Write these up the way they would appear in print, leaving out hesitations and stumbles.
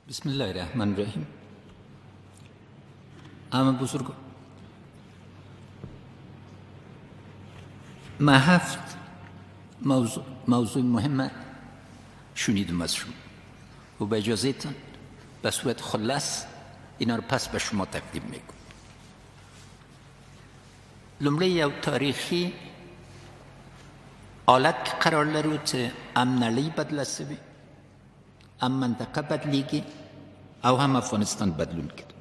بسم الله الرحمن الرحیم. اما بزرگ، من 7 موضوع مهم شنیدم از شما و به اجازهتان به صورت خلاص اینا رو پس به شما تقدیم میکنم. لومړی یو تاریخی حالت که قرار لرو چې هم نړۍ بدله سوي، هم منطقه بدلیږي او هم افغانستان بدلون کرد.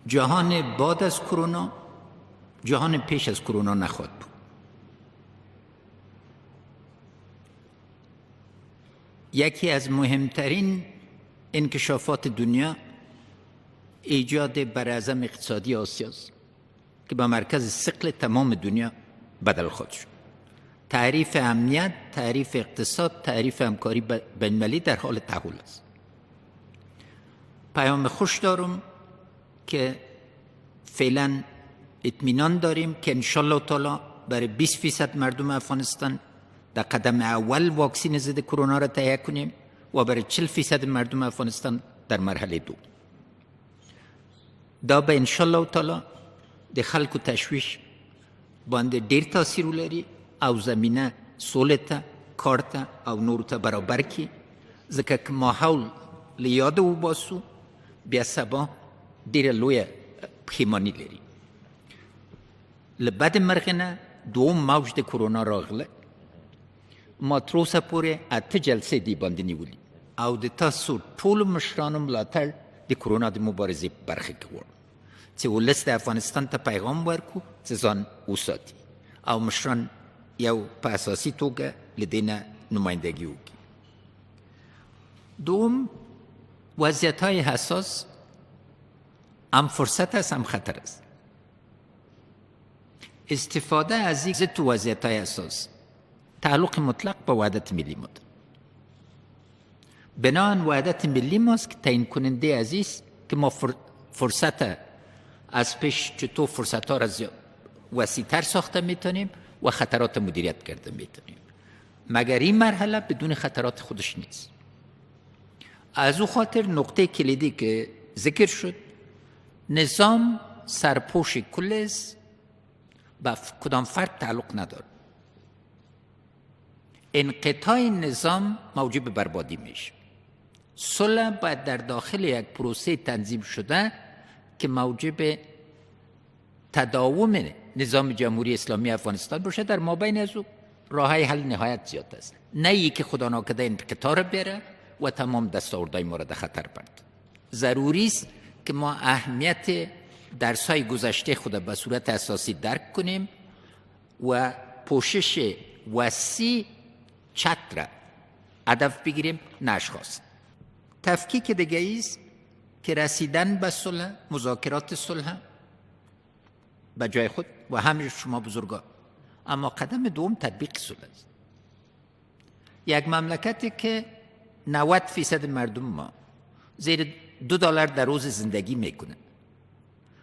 جهان بعد از کرونا جهان پیش از کرونا نخواهد بود. یکی از مهمترین انکشافات دنیا ایجاد براعظم اقتصادی آسیا است که به مرکز ثقل تمام دنیا بدل خواهد شد. تعریف امنیت، تعریف اقتصاد، تعریف همکاری بین‌المللی در حال تحول است. پیام خوش دارم که فعلا اطمینان داریم که انشالله تعالی برای 20% مردم افغانستان در قدم اول واکسین ضد کرونا را تهیه کنیم و برای 40% مردم افغانستان در مرحله 2. دا به انشالله تعالی د خلکو تشویش باندې ډیر تاثیر ولري او زمینه سولې ته، کار ته او نورو ته برابر کړي، ځکه که ماحول له یاده وباسو بیا سبا ډیره لویه پښیماني لري. له بد مرغه نه دوم موج د کرونا راغله. ما تر اوسه پورې 8 جلسې دې باندې نیولي او د تاسو ټولو مشرانو ملاتړ د کرونا د مبارزې په برخه کې غواړم چې ولس د افغانستان ته پیغام ورکړو چې ځان وساتي او مشران یو په اساسي توګه له دې نه نمایندګي وکړي. دوم، وضعیت‌های حساس هم فرصت است هم خطر است. استفاده از این تو وضعیت‌های حساس تعلق مطلق با وحدت ملی ما دارد. بناهن وحدت ملی ماست که تعیین کننده از این است که ما فرصت از پیش چطور فرصت‌ها را وسیع‌تر ساخته میتونیم و خطرات مدیریت کرده میتونیم، مگر این مرحله بدون خطرات خودش نیست. از او خاطر نقطه کلیدی که ذکر شد، نظام سرپوش کل است، به کدام فرد تعلق نداره. انقطاع نظام موجب بربادی میشه. صلح باید در داخل یک پروسه تنظیم شده که موجب تداوم نظام جمهوری اسلامی افغانستان باشه. در مابین از او راههای حل نهایت زیاد است، نه ای که خدا ناکرده انقطاع را بیاره و تمام دستاوردهای ما را در خطر برد. ضروری است که ما اهمیت درس‌های گذشته خود به صورت اساسی درک کنیم و پوشش وسیع چتر را هدف بگیریم، نه اشخاص. تفکیک دیگه است که رسیدن به صلح، مذاکرات صلح به جای خود و همه شما بزرگان، اما قدم دوم تطبیق صلح است. یک مملکتی که 90% مردم ما زیر $2 در روز زندگی میکنه،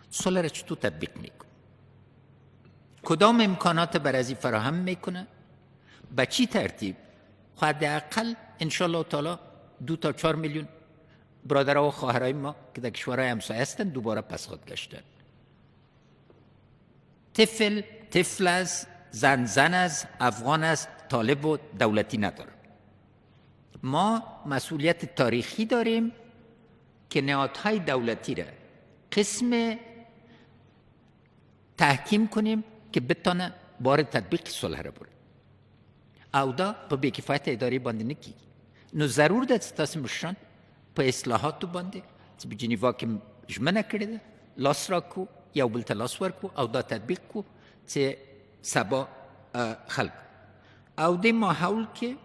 صلح را چطور تطبیق میکنه؟ کدام امکانات برای فراهم میکنه؟ به چی ترتیب؟ حداقل انشالله تعالی 2 تا 4 میلیون برادرها و خواهرای ما که در کشورهای همسایه هستند دوباره پس خود گشتن. طفل است، زن است، افغان است، طالب و دولتی نداره. ما مسئولیت تاریخی داریم که نهادهای دولتی را قسم تحکیم کنیم که بتانه بار تطبیق صلح را بره. او دا په بیکفایت ادارې باندې نه کیږي. نو ضرور ده چې تاسو مشران په اصلاحاتو باندې چې په جنیوا کې ژمنه کړې ده لاس راکړو، یو بل ته لاس ورکړو او دا تطبیق کړو چې سبا خلک او د ماحول کې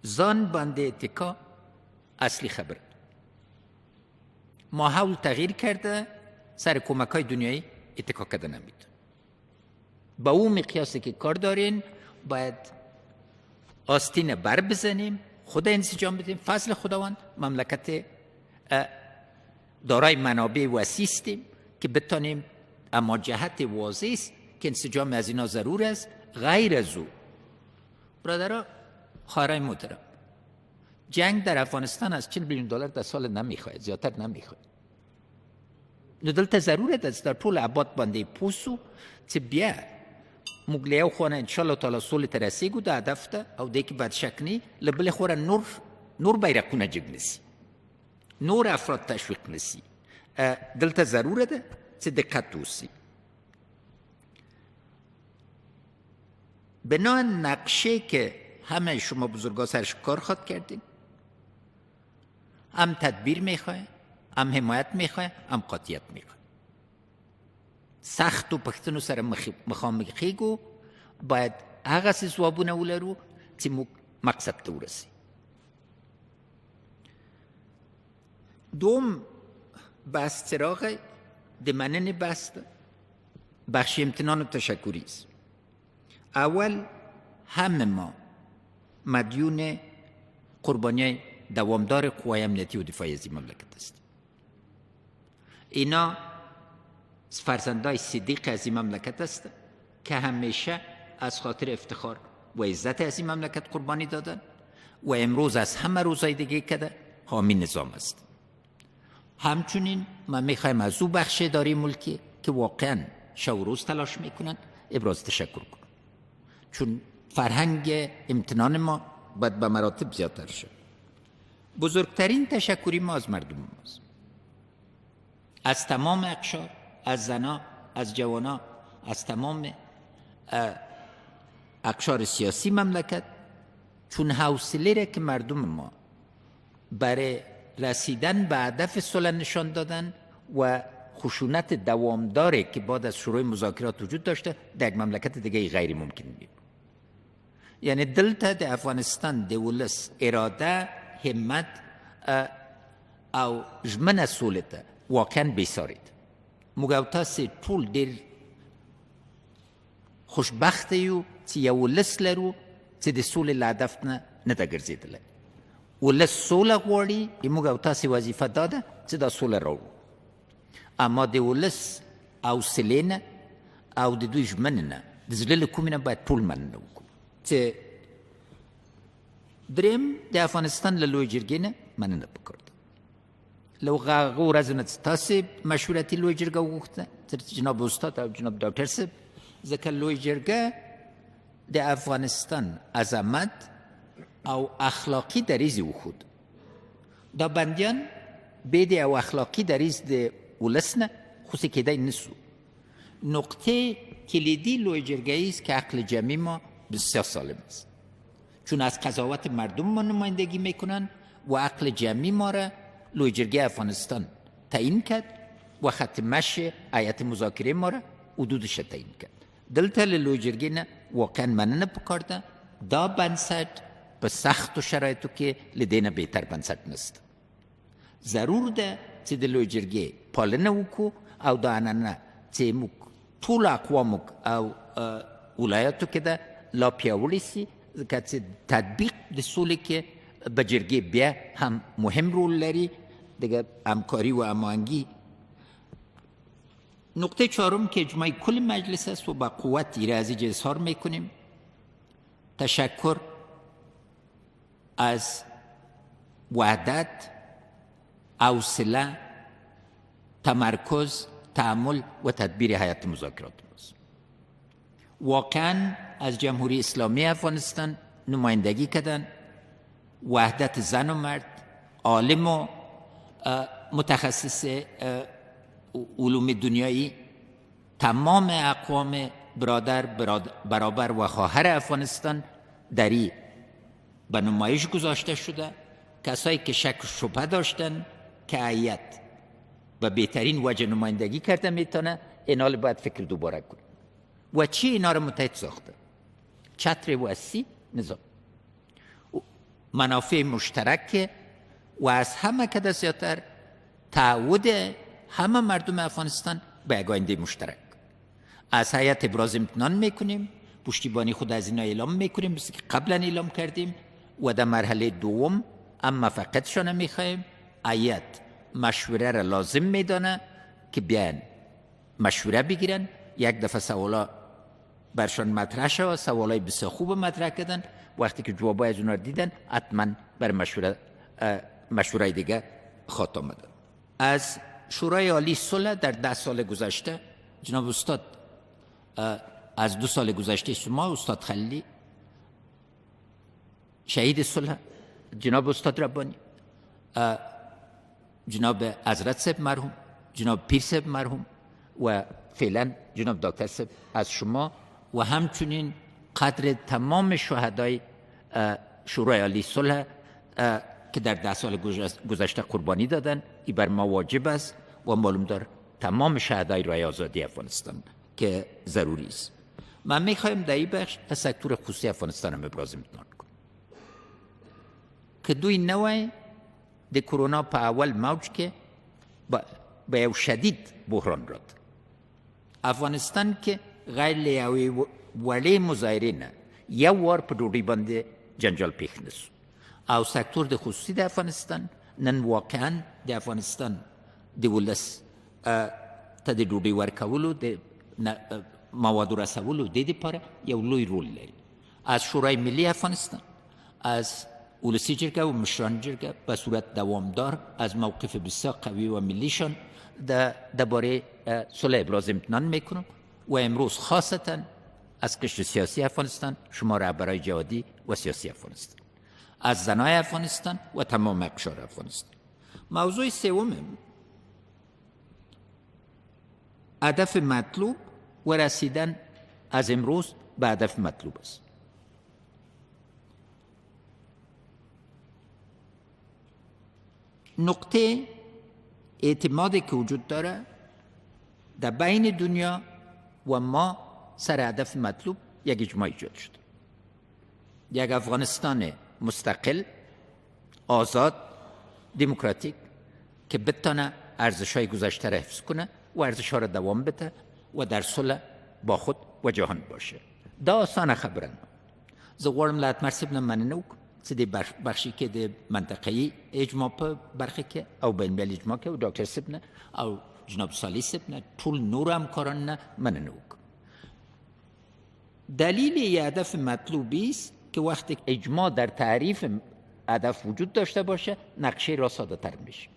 ځان باندې اتکا اصلی خبر. ماحول تغییر کرده، سر کمک‌های دنیایی اتکا کرده نمیتونه. با اون مقیاسی که کار دارین باید آستین بر بزنیم، خود انسجام بدیم. فضل خداوند مملکت دارای منابع وسیع استیم که بتانیم، اما جهت واضح است که انسجام از اینا ضرور است. غیر از او برادرها، خواهرای محترم، جنگ در افغانستان از $40 بیلیون در سال نمیخواه، زیادتر نمیخواه. نو دلته ضرورت است در طول عباد بانده پوسو چه بیا مگلیو خونه انشالله تعالی سولی ترسیگو ده هدف ده او دیکی بعد شکنی لبل خوره نور بیرقونه جب نسی، نور افراد تشویق نسی. دلته ضرورت چه دقت توسی. بنا نقشه که همه شما بزرگا سرش کار خواد کردین، هم تدبیر میخواه، هم حمایت میخواه، هم قاطعیت میخواه. سخت و پختنو سر مخامخیگو باید هغه سوابونه ولرو چې مقصد ته ورسی. دوم بحث چراغ د مننې بحث ده، بخش امتنان و تشکری است. اول همه ما مدیون قربانی دوامدار قوای امنیتی و دفاعی از این مملکت است. اینا فرزندای صدیق از این مملکت است که همیشه از خاطر افتخار و عزت از این مملکت قربانی دادن و امروز از همه روزهای دیگه که حامی نظام است. همچنین ما میخوایم از او بخش اداره ملکی که واقعا شب و روز تلاش میکنن ابراز تشکر کنم، چون فرهنگ امتنان ما باید به مراتب زیادتر شد. بزرگترین تشکری ما از مردم ماست، از تمام اقشار، از زنا، از جوانا، از تمام اقشار سیاسی مملکت، چون حوصله را که مردم ما برای رسیدن به هدف صلح نشان دادن و خشونت دوامداره که بعد از شروع مذاکرات وجود داشته در یک مملکت دیگه غیر ممکن بود. یعنی دلته د افغانستان د ولس اراده، همت او ژمنه سولې ته واقعا بیسارید. موږ او تاسې ټول ډېر خوشبخته یو چې یو ولس لرو چې د سولې له هدف نه ده ګرځېدلی. ولس سوله غواړي، موږ او تاسې وظیفه دا ده چې دا سوله راوړو. اما د ولس حوصلې نه او د دوی ژمنې نه د زړه له کومې نه باید ټول مننه وکړو. چې دریم د افغانستان له لوی جرګې نه مننه پکار ده. له هغه ورځو نه چې تاسې مشورتي لوی جرګه وغوښته تر جناب استاد او جناب ډاکټر صاحب، ځکه لوی جرګه د افغانستان عظمت او اخلاقی دریز وخود. دا بندیان بید او اخلاقی دریز د ولس نه خوصی کېدی نسو. نقطه کلیدی لوی جرګه است که عقل جمعی ما بسیار سالم است، چون از قضاوت مردم ما نمایندگی میکنن و عقل جمعی ما را لوی جرګه افغانستان تعیین کرد و خط مشی هیئت مذاکره ما را حدودش تعیین کرد. دلته له لوی جرګې نه واقعا مننه پکار ده. دا بنسټ په سختو شرایطو کې له دې نه بهتر بنسټ نشته. ضرور ده چې د لوی جرګې پالنه وکړو او دا عنعنه چې موږ ټولو اقوامو او ولایاتو کې ده لا پیاوړې سي، ځکه چې تطبیق د سولې کې به جرګې بیا هم مهم رول لري، دیگه همکاری و هماهنگی. نقطه چهارم که اجماع کل مجلس است و با قوت ایره از اینجا اظهار میکنیم، تشکر از وحدت، حوصله، تمرکز، تأمل و تدبیر هیئت مذاکرات ماست. واقعا از جمهوری اسلامی افغانستان نمایندگی کردن، وحدت زن و مرد، عالم و متخصص علوم دنیایی، تمام اقوام برابر و خواهر افغانستان دری به نمایش گذاشته شده. کسایی که شک و شبهه داشتن که هیئت و بهترین وجه نمایندگی کرده میتونه، اینا باید فکر دوباره کنه. و چی اینا رو متحد ساخته؟ چتر وسیع نظام، منافع مشترک و از همه که زیادتر تعهد همه مردم افغانستان به یک آینده مشترک. از هیئت ابراز امتنان میکنیم، پشتیبانی خود از اینا اعلام میکنیم مثل که قبلا اعلام کردیم و در مرحله دوم اما فقطشان میخوایم هیئت مشوره را لازم میدانه که بیان مشوره بگیرن، یک دفعه سوالا برشان مطرح شد، سوالای بسیار خوب مطرح کردن. وقتی که جوابای از اونا رو دیدن حتما بر مشورای دیگه خاتمه داد. از شورای عالی صلح در 10 سال گذشته جناب استاد، از 2 سال گذشته شما استاد خلیلی شهید صلح، جناب استاد ربانی، جناب حضرت صاحب مرحوم، جناب پیر صاحب مرحوم و فعلا جناب دکتر صاحب از شما و همچنین قدر تمام شهدای شورای عالی صلح که در 10 سال گذشته قربانی دادن، این بر ما واجب است و معلوم دار تمام شهدای رای آزادی افغانستان که ضروری است. من میخوایم در این بخش از سکتور خصوصی افغانستان هم ابراز امتنان کنم که دوی نوع د کرونا په اول موج کې به یو شدید بحران راد. افغانستان کې غیر له یوې وړې مظاهرې نه یو وار په ډوډۍ باندې جنجال پېښ نه سو او سکتور د خصوصي د افغانستان نن واقعا د افغانستان د ولس ته د ډوډۍ ورکولو د موادو رسولو د دپاره یو لوی رول لري. از شورای ملی افغانستان، از ولسی جرگه و مشران جرگه به صورت دوامدار از موقف بسیار قوی و ملیشان درباره صلح ابراز امتنان میکنم و امروز خاصتا از قشر سیاسی افغانستان، شما رهبرای جهادی و سیاسی افغانستان، از زنای افغانستان و تمام اقشار افغانستان. موضوع سوم هدف مطلوب و رسیدن از امروز به هدف مطلوب است. نقطه اعتمادی که وجود داره در بین دنیا و ما سر هدف مطلوب یک اجماع ایجاد شد. یک افغانستان مستقل، آزاد، دموکراتیک که بتونه ارزش‌های گذشته را حفظ کنه و ارزش‌ها را دوام بده و در صلح با خود و جهان باشه. دا آسانه خبره نه. زه غواړم له اتمر صاحب نه مننه وکړم چې د بخشي کې د منطقه‌ایي اجماع په برخه کې او بین‌المللي اجماع کې او ډاکټر صاحب نه او جناب صالح صاحب نه ټول نور همکاران نه مننه وکړم. دلیل یه هدف مطلوبی است که وقتی اجماع در تعریف هدف وجود داشته باشه نقشه را ساده تر میشه.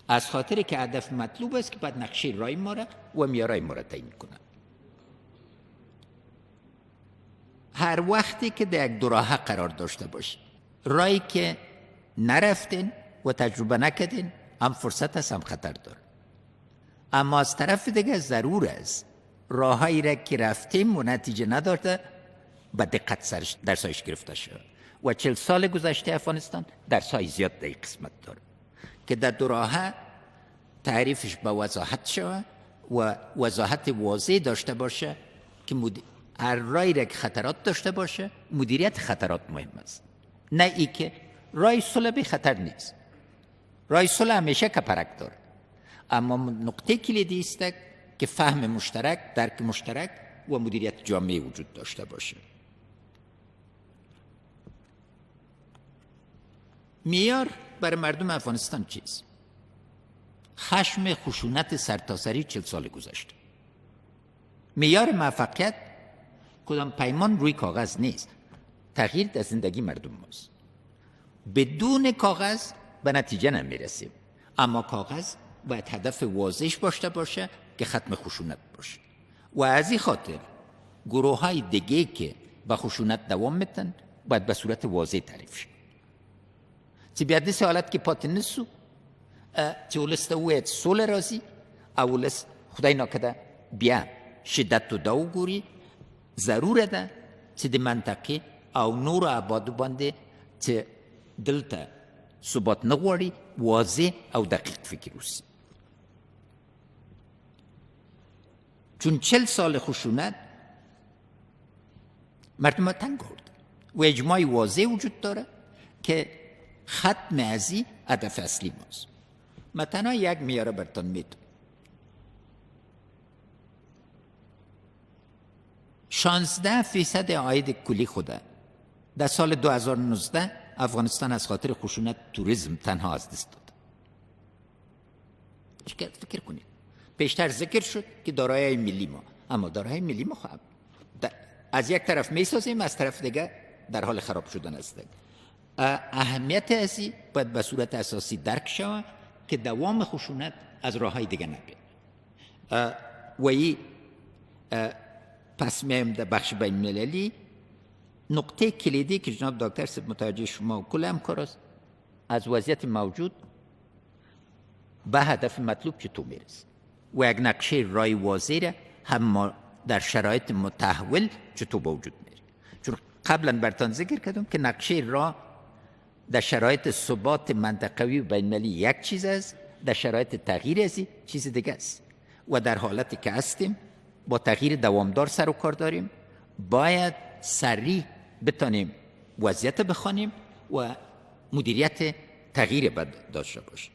از خاطر که هدف مطلوب است که بعد نقشه رای ما را و معیارهای ما را تعیین کنه. هر وقتی که در یک دوراهه قرار داشته باشید، رایی که نرفتین و تجربه نکردین هم فرصت است هم خطر داره. اما از طرف دیگه ضرور است راهایی را که رفتیم و نتیجه نداشته با دقت درسایش گرفته شد و 40 سال گذشته افغانستان درسای زیاد در این قسمت داره که در دوراهه تعریفش با وضاحت شود و وضاحت واضح داشته باشه که هر رای را که خطرات داشته باشه مدیریت خطرات مهم است، نه ای که رای صلح بی خطر نیست. رای صلح همیشه کپرک داره، اما نقطه کلیدی است که فهم مشترک، درک مشترک و مدیریت جامعه وجود داشته باشه. معیار برای مردم افغانستان چیست؟ خشم خشونت سرتاسری 40 سال گذشته. معیار موفقیت کدام پیمان روی کاغذ نیست، تغییر در زندگی مردم ماست. بدون کاغذ به نتیجه نمیرسیم، اما کاغذ باید هدف واضح داشته باشه که ختم خشونت باشه و از این خاطر گروه های دیگه که با خشونت دوام میتن باید به صورت واضح تعریف شد. چی بیاد دست حالت که پات نسو چی ولست اوید سول رازی او ولست خدای ناکده بیا شدت و داو گوری ضروره ده چی دی منطقه او نور آبادو بانده چی دلتا ثبات نغواری واضح او دقیق فکر روسی. چون 40 سال خشونت مردم تنگ آورد و اجماع واضح وجود داره که ختم ازی هدف اصلی ماست. من تنها یک معیار براتون میدم. 16% عاید کلی خوده در سال 2019 افغانستان از خاطر خشونت توریسم تنها از دست داد. چیکار فکر کنید؟ پیشتر ذکر شد که دارایی ملی ما اما دارای ملی مخواب از یک طرف می سازیم، از طرف دیگه در حال خراب شدن است. اهمیت ازی باید به صورت اساسی درک شود که دوام خشونت از راه های دیگه نبید. و ای پس میم در بخش بین المللی نقطه کلیدی که جناب دکتر صاحب متوجه شما و کل همکار است، از وضعیت موجود به هدف مطلوب چطور میرسید و یک نقشه رای واضحه هم در شرایط متحول چطور به وجود میره. چون قبلا براتون ذکر کردم که نقشه راه در شرایط ثبات منطقوی و بین المللی یک چیز است، در شرایط تغییر ازی چیز دیگه است. و در حالتی که هستیم با تغییر دوامدار سر و کار داریم، باید سریع بتانیم وضعیت بخوانیم و مدیریت تغییر داشته باشیم.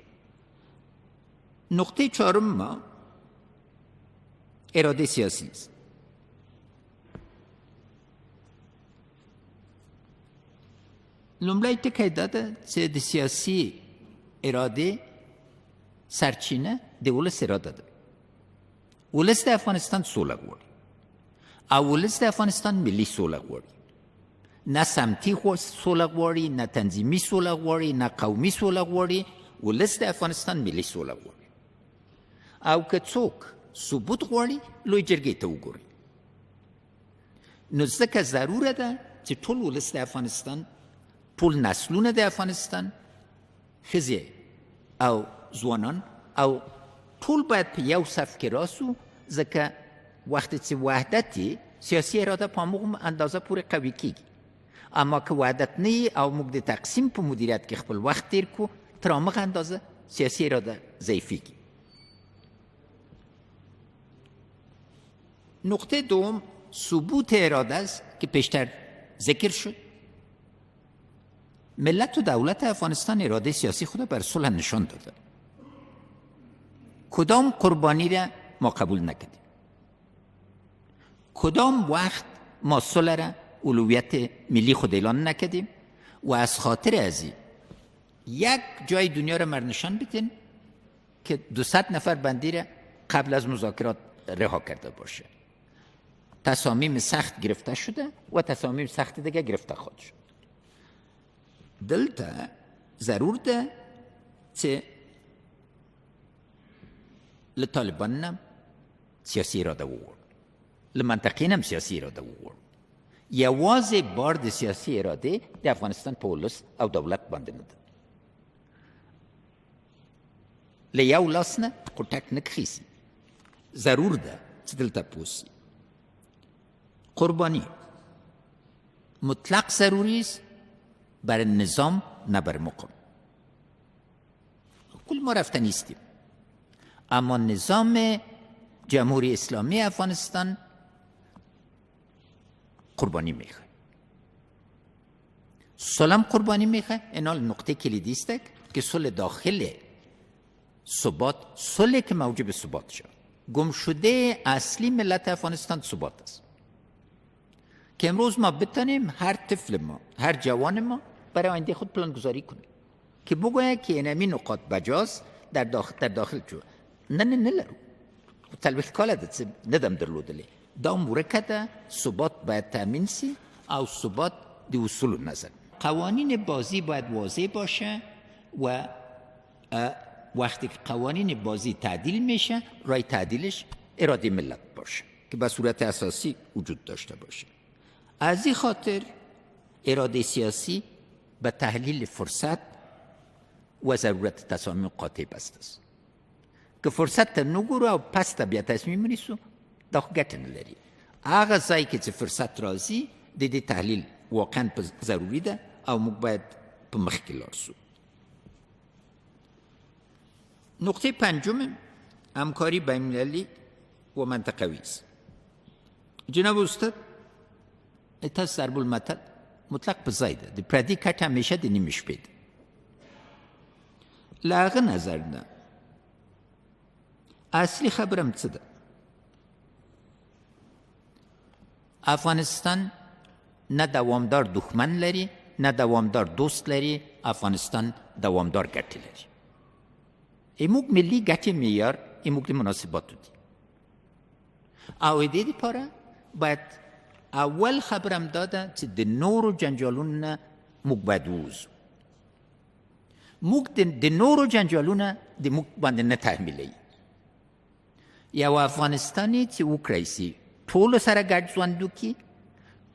نقطه چهارم ما اراده سیاسی است. لومړی ټکی دا ده چې د سیاسي اراده سرچینه د ولس اراده ده. ولس د افغانستان سوله غواړي او ولس د افغانستان ملي سوله غواړي، نه سمتي سوله غواړي، نه تنظیمي سوله غواړي، نه قومي سوله غواړي. ولس د افغانستان ملي سوله غواړي. او که څوک ثبوت غواړي لوی جرګې ته وګوري. نو ځکه ضروره ده چې ټول ولس د افغانستان، ټول نسلونه د افغانستان، ښځې او ځوانان او ټول باید په یو صف کې راسو، ځکه وقتی چې وحدت سیاسي اراده په همغه اندازه پورې قوي کیږي. اما که وحدت نه او موږ د تقسیم په مدیریت کې خپل وخت تیر کو، تر همغه اندازه سیاسي اراده ضعیفیږي. نقطه دوم ثبوت اراده است که پیشتر ذکر شد. ملت و دولت افغانستان اراده سیاسی خود بر صلح نشان داده. کدام قربانی را ما قبول نکردیم. کدام وقت ما صلح را اولویت ملی خود اعلان نکردیم و از خاطر ازی یک جای دنیا را نشان بدین که 200 نفر بندی را قبل از مذاکرات رها کرده باشه. تصامیم سخت گرفته شده و تصامیم سخت دیگه گرفته خواهد شد. دلته ضرور ده چې له طالبان هم سیاسي اراده وغواړو، له منطقې هم سیاسي اراده وغواړو. یوازې بار د سیاسي اراده د افغانستان په ولس او دولت باندې نه ده. له یو لاس نه قوټک نه کښیسي. ضرور ده چې دلته پوسي. قربانی مطلق ضروری است بر نظام نه بر مقام. کل ما رفته نیستیم، اما نظام جمهوری اسلامی افغانستان قربانی میخواد. صلح قربانی میخواد. اینا نقطه کلیدی است که صلح داخل ثبات، صلح که موجب ثبات شد. گم شده اصلی ملت افغانستان ثبات است که امروز ما بتانیم هر طفل ما، هر جوان ما برای آینده خود پلان گذاری کنه که بگوید که اینمی نقاط بجاست در داخل جو نه لرو تلویخ کاله ده ندم درلودلی دا مرکده ثبات باید تامین سی او ثبات دی اصول نظر. قوانین بازی باید واضح باشه و وقتی که قوانین بازی تعدیل میشه، رای تعدیلش اراده ملت باشه که به صورت اساسی وجود داشته باشه. از این خاطر اراده سیاسی به تحلیل فرصت و ضرورت تصامیم قاطع بسته است که فرصت ته نگورو او پس ته بیا تصمیم نیسو، دا خو ګټه نه لري. هغه ځای کې چې فرصت راځي د دې تحلیل واقعا ضروری ده او موږ باید په مخ کې لاړ سو. نقطه پنجم همکاری بین‌المللی و منطقوی است. جناب استاد تاسو ضرب المثل مطلق په ځای ده. د پردي کټ همیشه د نیمې شپې ده. له هغه نظر نه اصلي خبرم څه ده؟ افغانستان نه دوامدار دښمن لري، نه دوامدار دوست لري. افغانستان دوامدار ګټې لري. ایموږ ملي ګټې معیار ایموږ د مناسباتو دي. او دې لپاره باید اول خبرم داده چې د نورو جنجالونو نه موږ باید ووځو. موږ د نورو جنجالونه د موږ باندې نه تحمیلوي. یو افغانستاني چې وکړی سي ټولو سره ګډ ژوند وکړي،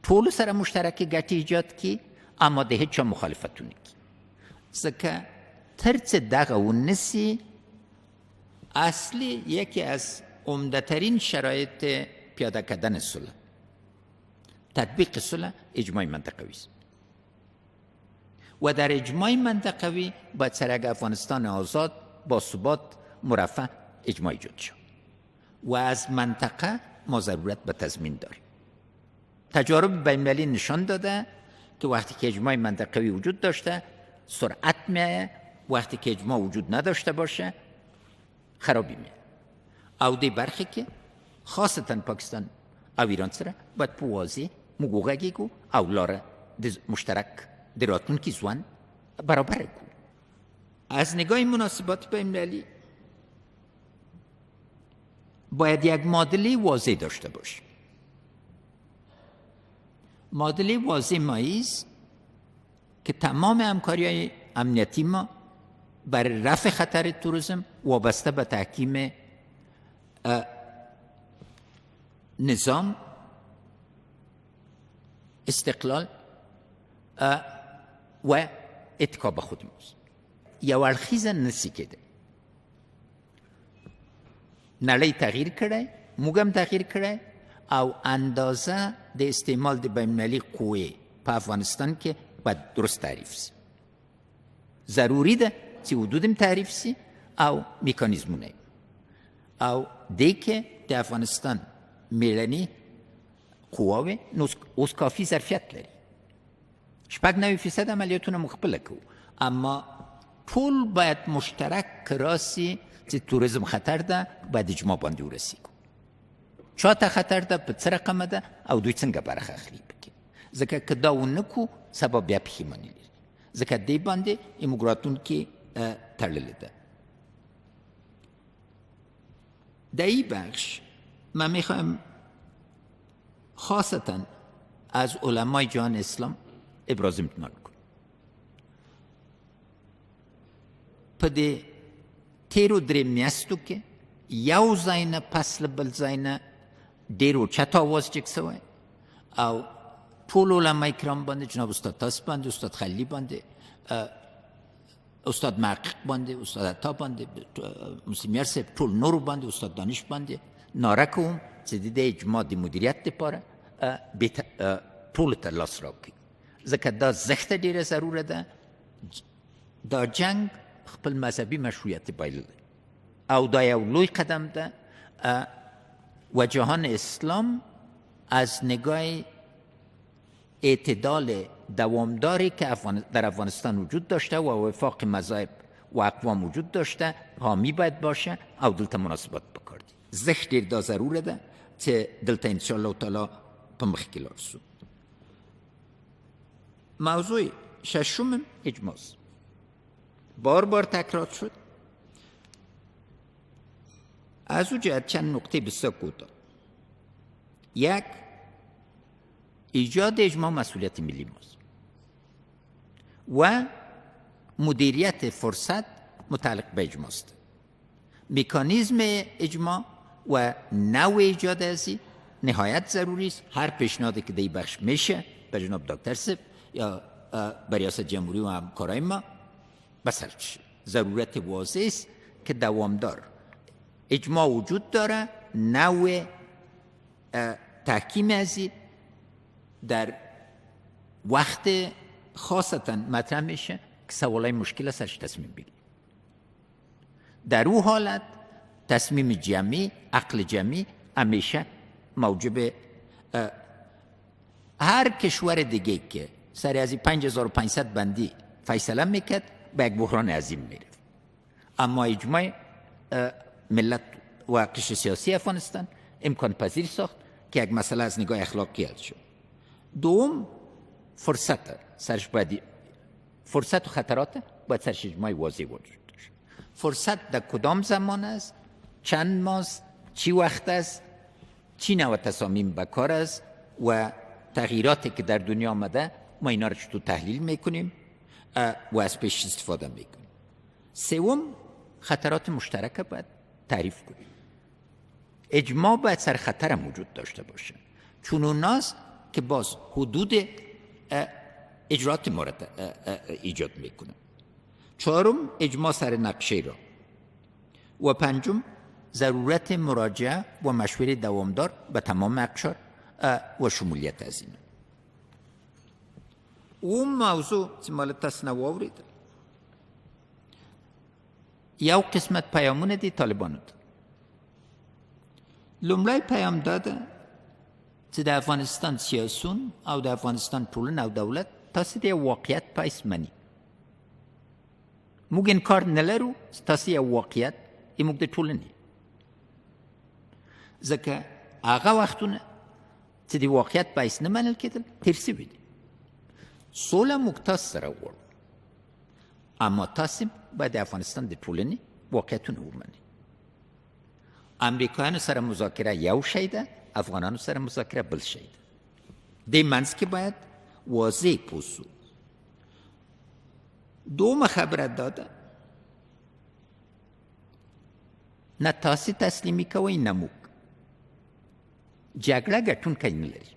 ټولو سره مشترکې ګټې ایجاد کړي، اما د هیچ چا مخالفت ونه کړي. ځکه تر څه دغه ونسي، اصلی یکی از عمده ترین شرایط پیاده کردن صلح، تطبیق صلح، اجماع منطقوی است. و در اجماع منطقوی باید سر یک افغانستان آزاد با ثبات مرفه اجماع ایجاد شد و از منطقه ما ضرورت به تضمین داریم. تجارب بین‌المللی نشان داده که وقتی که اجماع منطقوی وجود داشته سرعت میایه، وقتی که اجماع وجود نداشته باشه خرابی میایه. او دی برخی که خاصتا پاکستان او ایران سره باید په واضح موږ وغږیږو او لاره د مشترک د راتلونکي ژوند برابر کړو. از نگاه مناسبات بین‌المللی باید یک معادله واضح داشته باشیم. معادله واضح مایی است که تمام همکاری‌های امنیتی ما برای رفع خطر توریسم وابسته به تحکیم نظام، استقلال و اتکا به خود ماست. یو اړخیزه نسی کېده. نړۍ تغییر کړی، موږ هم تغییر کړی او اندازه د استعمال د بین‌المللي قوې په افغانستان کې باید درست تعریف سي. ضروري ده چې حدود هم تعریف سي او میکانیزمونه او دی که د افغانستان میړني قواوې نو اوس کافي ظرفیت لري. 90% عملیاتونه موږ خپله کوو، اما ټول باید مشترک راسي چې توریزم خطر ده، باید اجماع باندې ورسیږو. چا ته خطر ده، په څه رقمه ده او دوی څنګه برخه اخلي پکې. ځکه که دا ونه کړو سبا بیا پښیماني لري. ځکه دې باندې زموږ راتلونکي تړلې ده. در این بخش من میخوایم خاصتا از علمای جهان اسلام ابراز امتنان کنم. په دې تیرو درې میاشتو کې یو ځای نه پس له بل ځای نه ډېر اوچت آواز جګ سوی او ټول علمای کرام باندې، جناب استاد تاس باندې، استاد خلیلي باندې، استاد محقق باندې، استاد عطا باندې، مسلمیار صاحب، ټول نورو باندې، استاد دانش باندې ناره کوم چې د اجماع د مدیریت لپاره ټولو ته لاس راکړي. ځکه دا زښته ډېره ضروره ده. دا جنگ خپل مذهبي مشروعیت بایللی او دا یو لوی قدم ده و جهان اسلام از نگاه اعتدال دوامداری که در افغانستان وجود داشته و وفاق مذاهب و اقوام وجود داشته حامی باید باشه او دلته مناسبات بکار دي. زښت ډېر دا ضروره ده چې دلته انشاءالله تعالی په مخ کې لاړ شو. موضوع ششم اجماع بار بار تکرار شد. از او جهت چند نکته بسیار کوتاه. یک، ایجاد اجماع مسئولیت ملی ماست و مدیریت فرصت متعلق به اجماع است. مکانیزم اجماع و نوع ایجاد ازی نهایت ضروری است. هر پیشنهادی که در این بخش میشه به جناب دکتر صاحب یا به ریاست جمهوری و همکارای ما بسر شد. ضرورت واضح است که دوامدار اجماع وجود داره. نوع تحکیم ازی در وقت خاصتا مطرح میشه که سوالای مشکل سرش تصمیم بگیریم. در او حالت تصمیم جمعی، عقل جمعی همیشه موجب هر کشور دیگه که سر از 5500 بندی فیصله میکرد به یک بحران عظیم میرفت. اما اجماع ملت و قشر سیاسی افغانستان امکان پذیر ساخت که یک مسئله از نگاه اخلاقی حل شد. دوم، فرصت سرش باید فرصت و خطرات باید سرش اجماع واضح وجود داشت. فرصت در کدام زمان است، چند ماه است، چی وقت است، چی نوع تصامیم به کار است و تغییراتی که در دنیا آمده ما اینا رو چطور تحلیل میکنیم و از پیش استفاده میکنیم. سوم، خطرات مشترک باید تعریف کنیم. اجماع باید سر خطر موجود داشته باشه، چون اوناست که باز حدود اجرات مورد ایجاد میکنه. چهارم، اجماع سر نقشه را. و پنجم، ضرورت مراجعه و مشوره دوامدار به تمام اقشار و شمولیت از این. اون موضوع چې مال تاسو نه واورېدل، یو قسمت پیامونه دي طالبانو ته. لومړی پیام دا ده چې د افغانستان سیاسون او د افغانستان ټولنه او دولت تاسو د واقعیت په حیث مني. موږ انکار نه لرو چې تاسو یو واقعیت موږ د ټولنې، ځکه هغه وختونه چې د واقعیت په حیث نه منل کېدل تېر سوي دي. سوله موږ تاسو سره غواړو، اما تاسو باید د افغانستان د ټولنې واقعیتونه ومنئ. امریکایانو سره مذاکره یو شی ده، افغانانو سره مذاکره بل شی ده. دې منځ کې باید واضح پوه سو. دومه خبره دا ده نه تاسو تسلیمي کوئ نه موږ. جګړه ګټونکی نه لري.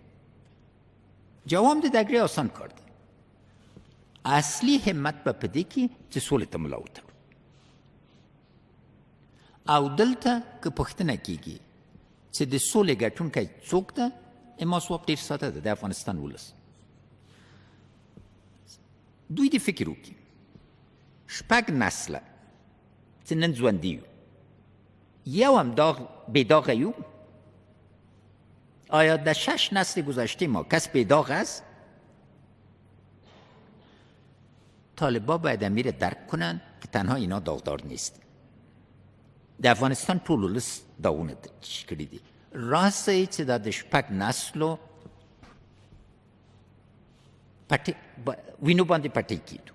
جواب د جګړې آسان کار ده. اصلي همت به په دې کې چې سولې ته ملا وتړو. او دلته که پوښتنه کېږي چې د سولې ګټونکی څوک ده، اما ځواب ډېر ساده ده، د افغانستان ولس. دوی دې فکر وکړي 6 نسله چې نن ژوندي یو، یو هم بېداغه یو. آیا در 6 نسل گذشته ما کس بېداغ است؟ طالبا باید امیر درک کنن که تنها اینا داغدار نیست. د افغانستان ټول ولس داغونه کړي دي. راست دی چې دا د 6 نسلو وینو باندې پټۍ کېدو،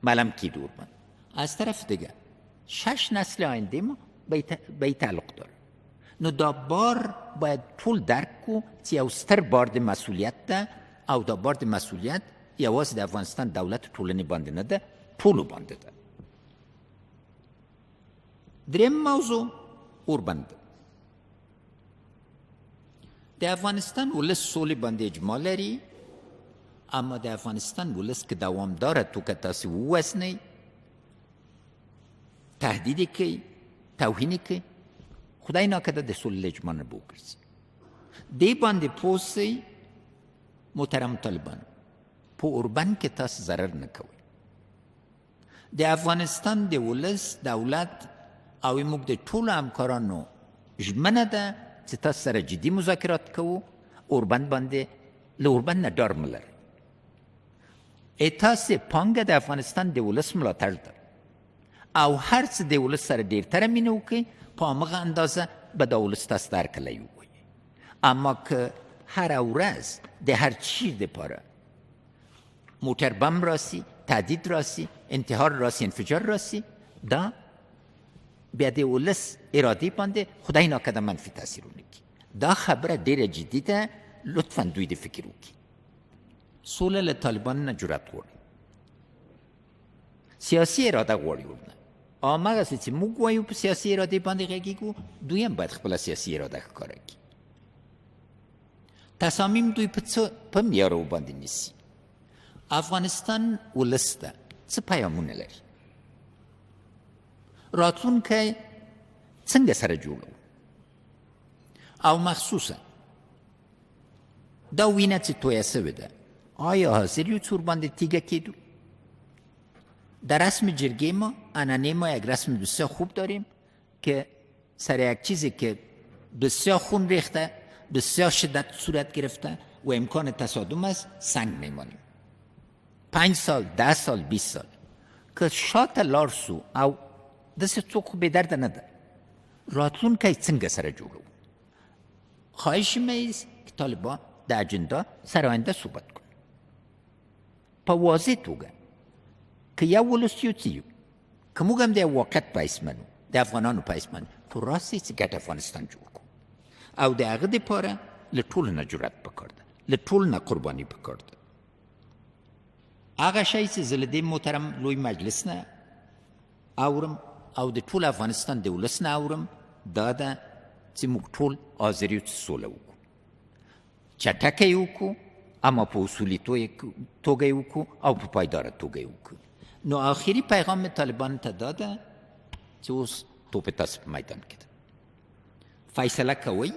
ملم کېدو ورباندې. از طرف دیگه 6 نسل آینده ما به این تعلق داره. نو دا بار باید ټول درک کو چې یو ستر بار د مسئولیت ده، او دا بار د مسئولیت یوازې د افغانستان دولت ټولنې باندې نه ده، ټولو باندې ده. دریم موضوع اوربند. د افغانستان ولس سولې باندې اجماع لري، اما د افغانستان ولس که دوامداره توګه تاسې ووزنئ، تهدید یې کوي، توهین یې کوي، خدای ناکرده د سولې له اجماع نه به وګرځي. دې باندې پوه سئ محترم طالبانو، په اوربند کې تاسو ضرر نه کوئ. د افغانستان د ولس دولت او موږ د ټولو همکارانو ژمنه ده چې تاسو سره جدي مذاکرات کوو. اوربند باندې له اوربند نه ډار مه لرئ. تاسې پانګه د افغانستان د ولس ملاتړ ده، او هر څه د ولس سره ډېرتره مینه وکړئ، په همغه اندازه به دا ولس تاسو ته هرکلی ووایي. اما که هره ورځ د هر چیز دپاره موټر بم راسي، تهدید راسي، انتحار راسي، انفجار راسي، دا بیا د ولس ارادې باندې خدای ناکرده منفي تاثیر ونه کړي. دا خبره ډېره جدي ده، لطفا دوی د فکر وکړي. سوله له طالبانو نه جرأت غواړي، سیاسي اراده غواړي ورنه. هماغسې چې موږ وایو په سیاسي ارادې باندې غږېږو، دوی هم باید خپله سیاسي اراده ښکاره کړي. تصامیم دوی په معیارو باندې نیسي. افغانستان ولس ته څه پیامونه لري؟ راتلونکی څنګه سره جوړو؟ او مخصوصا دا وینه چې تویه سوې ده، آیا حاضر یو چې ورباندې تیږه کېدو؟ در رسم جرگه ما، عنعنه ما یک رسم بسیار خوب داریم که سر یک چیزی که بسیار خون ریخته، بسیار شدت صورت گرفته و امکان تصادم است، سنگ میمانیم. 5 سال، 10 سال، 20 سال که شاته لاړ سو او داسې څوک خو بېدرده نه ده، راتلونکی څنګه سره جوړو؟ خواهش مې است که طالبان د اجندا سر آینده صحبت کنن په واضح توګه که یو ولس یو څه یو، که موږ هم د واقعیت په حیث منو، د افغانانو په حیث منو، خو راست دی چې ګډ افغانستان جوړ کړو. او د هغه دپاره له ټولو نه جرأت پکار ده، له ټولو نه قرباني پکار ده. هغه شی چې زه له دې محترم لوی مجلس نه اورم او د ټول افغانستان د ولس نه اورم دا ده چې موږ ټول حاضر یو چې سوله وکړو، چټکه یې وکړو، اما په اصولي توګه یې وکړو او په پایداره توګه یې وکړو. نو آخري پیغام طالبانو ته دا ده چې اوس توپ تاسو په میدان کې ده، فیصله کوئ،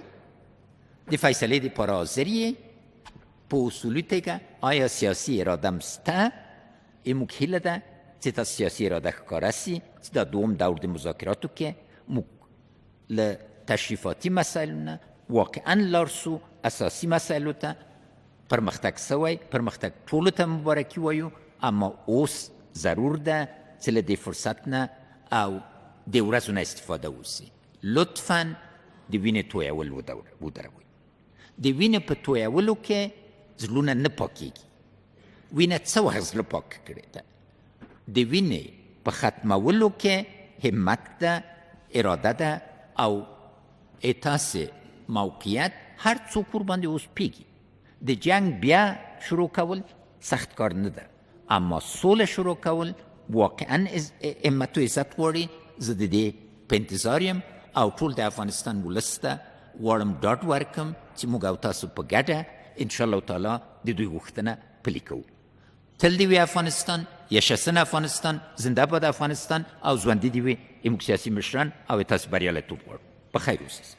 د فیصلې دپاره حاضر یې، په اصولي توګه آیا سیاسي اراده م شته؟ موږ هیله ده چې تا سیاسي اراده ښکاره سي چې دا دوم دور د مذاکراتو کې موږ له تشریفاتي مسایلو نه واقعا لاړ سو اساسي مسایلو ته. پرمختګ سوی، پرمختګ ټولو ته مبارکي وایو، اما اوس ضرور ده چې له دې فرصت نه او د ورځو نه استفاده وسي. لطفا د وینې تویول ودروئ. د وینې په تویولو کې زړونه نه پاکېږي. وینه څه وخت زړه پاک کړې ده؟ د وینې په ختمولو کې همت ده، اراده ده او احساس موقعیت هر څوک ورباندې اوس پیږي. د جنگ بیا شروع کول سخت کار نه ده، اما سوله شروع کول واقعا همت و عزت غواړي. زه د دې په انتظار یم او ټول د افغانستان ولس ته غواړم ډاډ ورکړم چې موږ او تاسو په ګډه انشاءالله تعالی د دوی غوښتنه پلي کوو. تل دې وي افغانستان، یشسن افغانستان، زنده باد افغانستان او ژوندي دې وي زموږ سیاسي مشران او تاسو بریالیتوب غواړو. په خیر اوسئ.